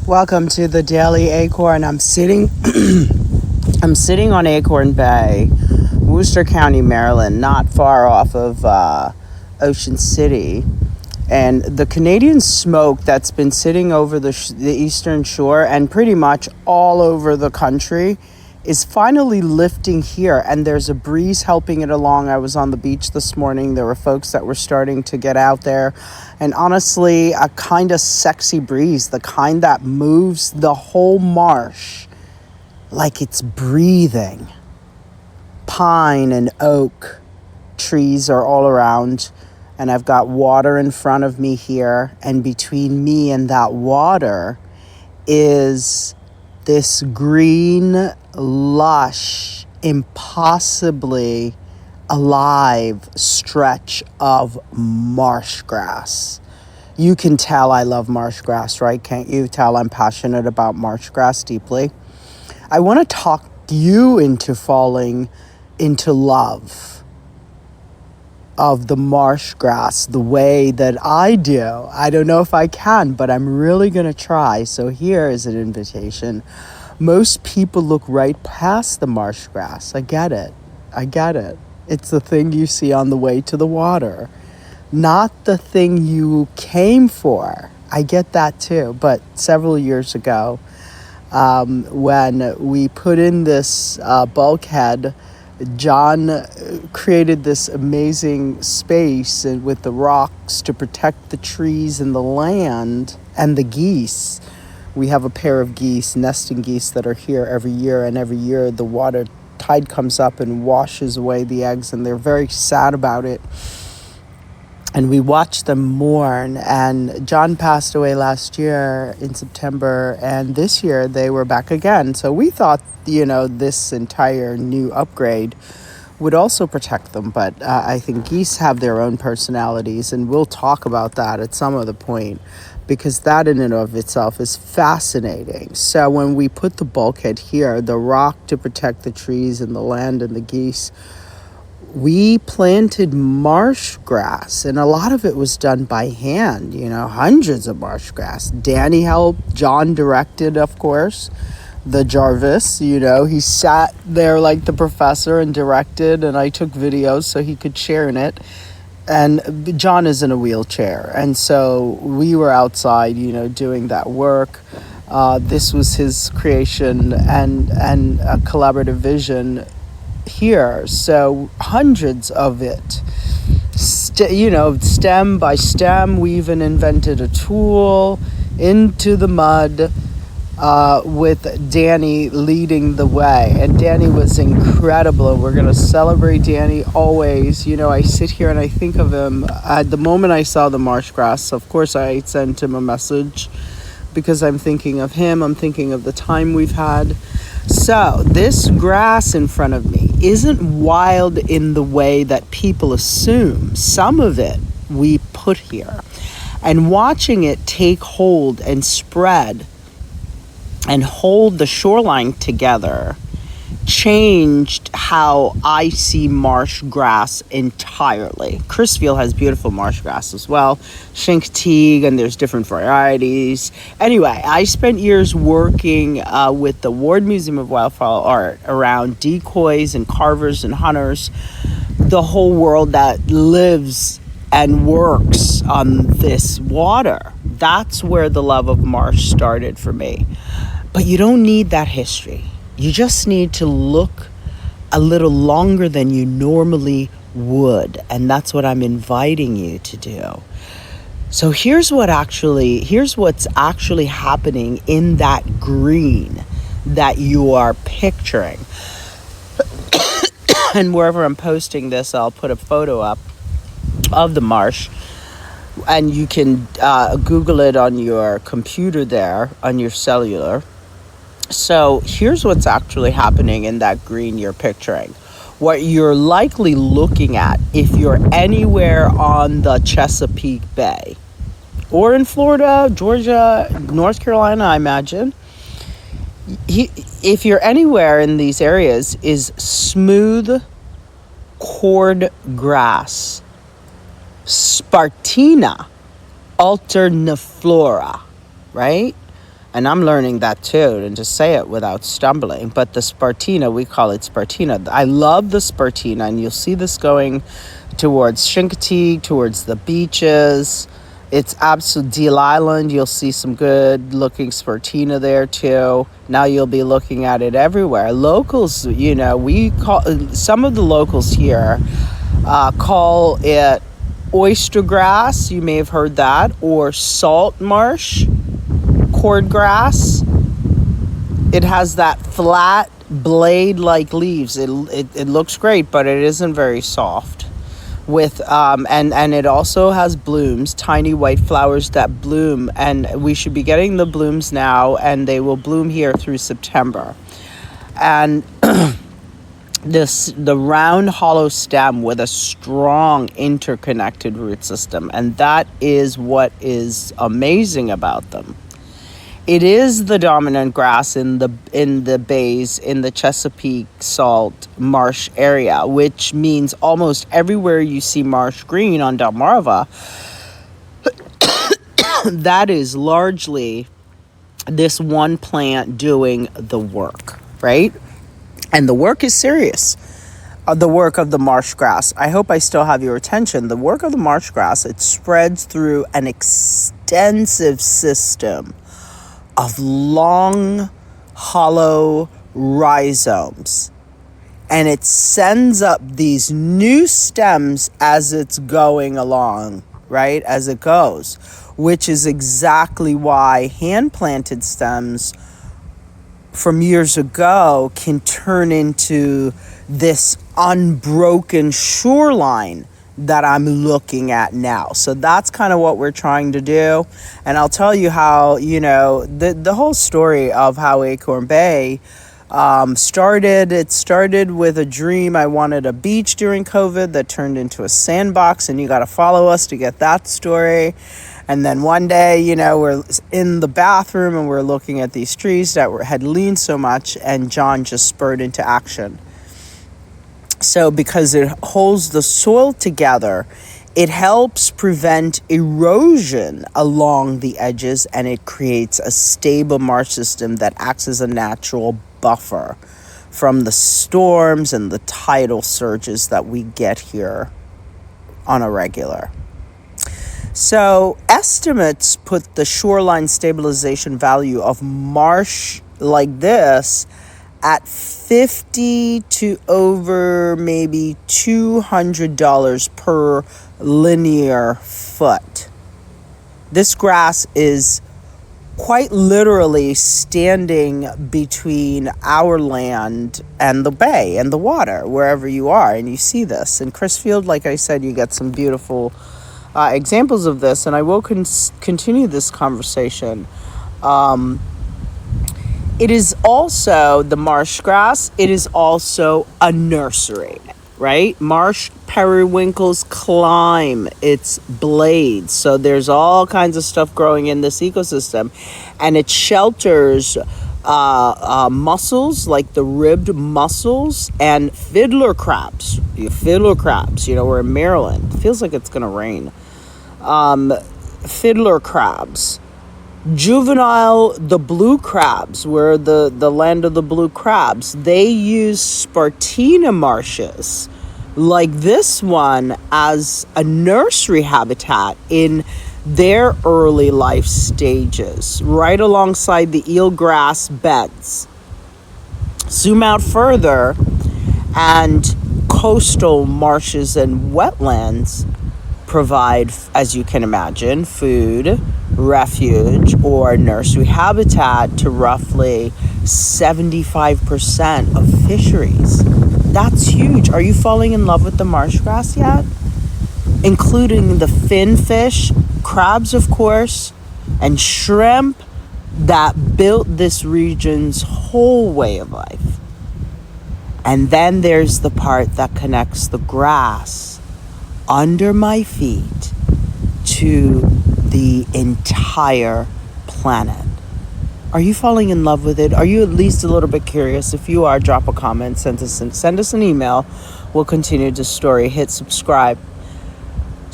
Welcome to the Daily Acorn. I'm sitting on Acorn Bay, Worcester County, Maryland, not far off of Ocean City. And the Canadian smoke that's been sitting over the eastern shore and pretty much all over the country is finally lifting here, and there's a breeze helping it along. I was on the beach this morning. There were folks that were starting to get out there, and honestly, a kind of sexy breeze, the kind that moves the whole marsh like it's breathing. Pine and oak trees are all around, and I've got water in front of me here, and between me and that water is this green, lush, impossibly alive stretch of marsh grass. You can tell I love marsh grass, right? Can't you tell I'm passionate about marsh grass deeply? I want to talk you into falling into love of the marsh grass the way that I do. I don't know if I can, but I'm really going to try. So here is an invitation. Most people look right past the marsh grass. I get it. It's the thing you see on the way to the water, not the thing you came for. I get that too. But several years ago, when we put in this bulkhead, John created this amazing space with the rocks to protect the trees and the land and the geese. We have a pair of geese, nesting geese, that are here every year, and every year the water tide comes up and washes away the eggs, and they're very sad about it. And we watch them mourn, and John passed away last year in September, and this year they were back again. So we thought, this entire new upgrade would also protect them, but I think geese have their own personalities, and we'll talk about that at some other point, because that in and of itself is fascinating. So when we put the bulkhead here, the rock to protect the trees and the land and the geese, we planted marsh grass, and a lot of it was done by hand, hundreds of marsh grass. Danny helped, John directed, of course, the Jarvis, he sat there like the professor and directed, and I took videos so he could share in it. And John is in a wheelchair, and so we were outside, doing that work. This was his creation and a collaborative vision here. So hundreds of it, stem by stem. We even invented a tool into the mud with Danny leading the way. And Danny was incredible, and we're going to celebrate Danny always. I sit here and I think of him. At the moment I saw the marsh grass, of course I sent him a message, because I'm thinking of him. I'm thinking of the time we've had. So this grass in front of me isn't wild in the way that people assume. Some of it we put here, and watching it take hold and spread and hold the shoreline together changed how I see marsh grass entirely. Crisfield has beautiful marsh grass as well, Chincoteague, and there's different varieties. Anyway, I spent years working with the Ward Museum of Wildfowl Art around decoys and carvers and hunters, the whole world that lives and works on this water. That's where the love of marsh started for me. But you don't need that history. You just need to look a little longer than you normally would. And that's what I'm inviting you to do. So here's what's actually happening in that green that you are picturing. And wherever I'm posting this, I'll put a photo up of the marsh. And you can Google it on your computer there, on your cellular. So here's what's actually happening in that green you're picturing. What you're likely looking at if you're anywhere on the Chesapeake Bay, or in Florida, Georgia, North Carolina, I imagine. If you're anywhere in these areas, is smooth cord grass, Spartina alterniflora, right? And I'm learning that too, and to say it without stumbling. But the Spartina, we call it Spartina. I love the Spartina, and you'll see this going towards Chincoteague, towards the beaches. It's absolute Deal Island. You'll see some good looking Spartina there too. Now you'll be looking at it everywhere. Locals, we call, some of the locals here call it oyster grass. You may have heard that, or salt marsh, cordgrass. It has that flat blade-like leaves. It looks great, but it isn't very soft. With and it also has blooms, tiny white flowers that bloom, and we should be getting the blooms now, and they will bloom here through September. And the round hollow stem with a strong interconnected root system, and that is what is amazing about them. It is the dominant grass in the bays, in the Chesapeake Salt Marsh area, which means almost everywhere you see marsh green on Delmarva, that is largely this one plant doing the work, right? And the work is serious. The work of the marsh grass. I hope I still have your attention. The work of the marsh grass, it spreads through an extensive system of long, hollow rhizomes. And it sends up these new stems as it's going along, right? As it goes, which is exactly why hand-planted stems from years ago can turn into this unbroken shoreline that I'm looking at now. So that's kind of what we're trying to do. And I'll tell you how, the whole story of how Acorn Bay started. It started with a dream. I wanted a beach during COVID that turned into a sandbox, and you got to follow us to get that story. And then one day, we're in the bathroom and we're looking at these trees that had leaned so much, and John just spurred into action. So because it holds the soil together, it helps prevent erosion along the edges, and it creates a stable marsh system that acts as a natural buffer from the storms and the tidal surges that we get here on a regular. So estimates put the shoreline stabilization value of marsh like this at $50 to over maybe $200 per linear foot. This grass is quite literally standing between our land and the bay and the water, wherever you are, and you see this. In Crisfield, like I said, you get some beautiful examples of this, and I will continue this conversation. It is also the marsh grass. It is also a nursery, right? Marsh periwinkles climb its blades. So there's all kinds of stuff growing in this ecosystem, and it shelters mussels, like the ribbed mussels, and fiddler crabs. We're in Maryland. It feels like it's going to rain. Fiddler crabs. The blue crabs, we're the land of the blue crabs. They use Spartina marshes like this one as a nursery habitat in their early life stages, right alongside the eelgrass beds. Zoom out further, and coastal marshes and wetlands provide, as you can imagine, food, refuge, or nursery habitat to roughly 75% of fisheries. That's huge. Are you falling in love with the marsh grass yet? Including the finfish, crabs, of course, and shrimp that built this region's whole way of life. And then there's the part that connects the grass under my feet to the entire planet. Are you falling in love with it? Are you at least a little bit curious? If you are, drop a comment, send us an email. We'll continue the story. Hit subscribe.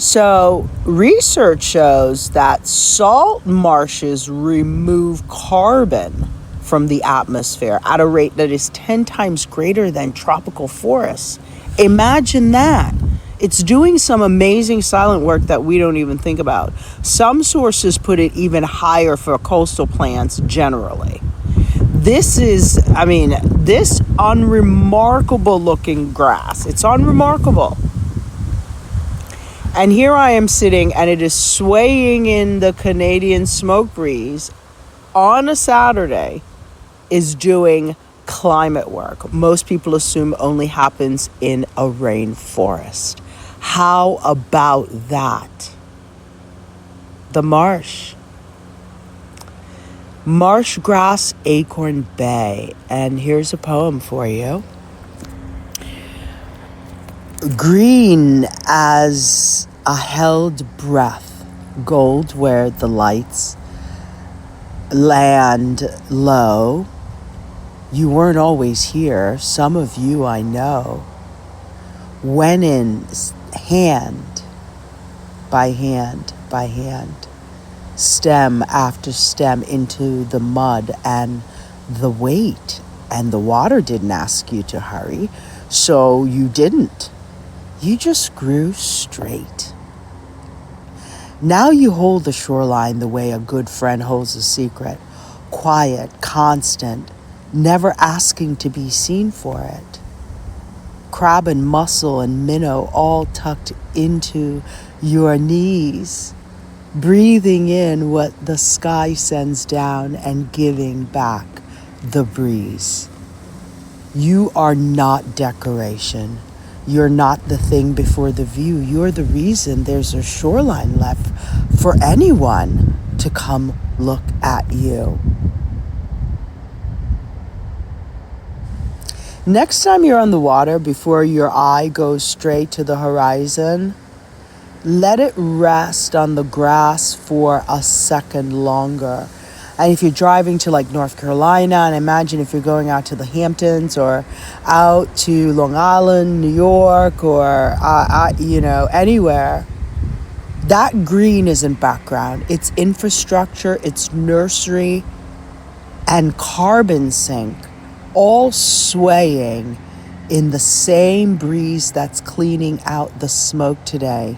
So, research shows that salt marshes remove carbon from the atmosphere at a rate that is 10 times greater than tropical forests. Imagine that. It's doing some amazing silent work that we don't even think about. Some sources put it even higher for coastal plants generally. This unremarkable looking grass. It's unremarkable. And here I am sitting, and it is swaying in the Canadian smoke breeze on a Saturday, is doing climate work. Most people assume only happens in a rainforest. How about that? The marsh. Marsh grass, Acorn Bay. And here's a poem for you. Green as a held breath, gold where the lights land low. You weren't always here, some of you I know. When in hand by hand by hand, stem after stem into the mud and the weight, and the water didn't ask you to hurry, so you didn't. You just grew straight. Now you hold the shoreline the way a good friend holds a secret. Quiet, constant, never asking to be seen for it. Crab and mussel and minnow all tucked into your knees. Breathing in what the sky sends down and giving back the breeze. You are not decoration. You're not the thing before the view. You're the reason there's a shoreline left for anyone to come look at you. Next time you're on the water, before your eye goes straight to the horizon, let it rest on the grass for a second longer. And if you're driving to like North Carolina, and imagine if you're going out to the Hamptons or out to Long Island, New York, or anywhere, that green isn't background. It's infrastructure, it's nursery, and carbon sink, all swaying in the same breeze that's cleaning out the smoke today.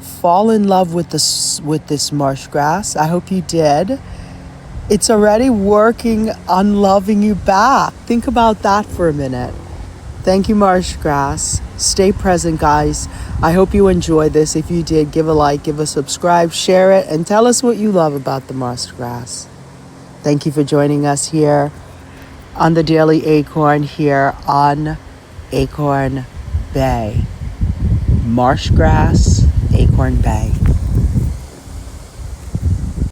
Fall in love with this marsh grass. I hope you did. It's already working on loving you back. Think about that for a minute. Thank you, marsh grass. Stay present, guys. I hope you enjoyed this. If you did, give a like, give a subscribe, share it, and tell us what you love about the marsh grass. Thank you for joining us here on the Daily Acorn here on Acorn Bay. Marsh grass, Acorn Bay.